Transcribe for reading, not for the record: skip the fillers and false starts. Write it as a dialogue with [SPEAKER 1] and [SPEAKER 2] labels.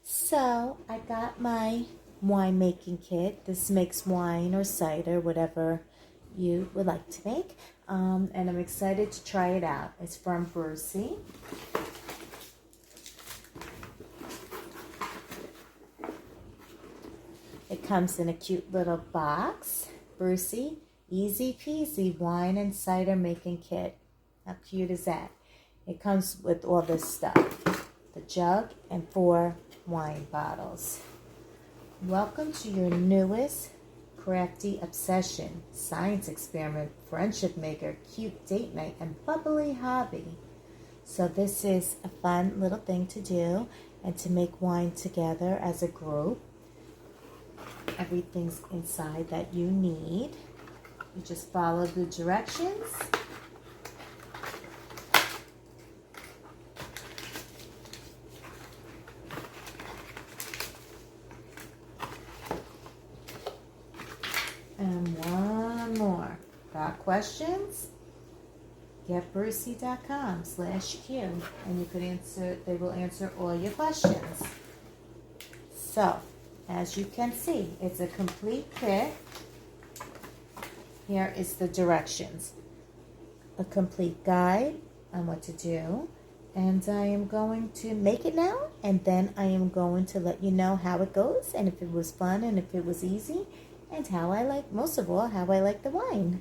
[SPEAKER 1] So I got my wine making kit. This makes wine or cider, whatever you would like to make. And I'm excited to try it out. It's from Brewsy. It comes in a cute little box. Brewsy, easy peasy wine and cider making kit. How cute is that? It comes with all this stuff. The jug and 4 wine bottles. Welcome to your newest crafty obsession, science experiment, friendship maker, cute date night, and bubbly hobby. So this is a fun little thing to do and to make wine together as a group. Everything's inside that you need. You just follow the directions. And one more. Got questions? GetBrewsy.com/Q and you could answer. They will answer all your questions. So, as you can see, it's a complete kit. Here is the directions. A complete guide on what to do. And I am going to make it now, and then I am going to let you know how it goes, and if it was fun, and if it was easy, and how I like, most of all, how I like the wine.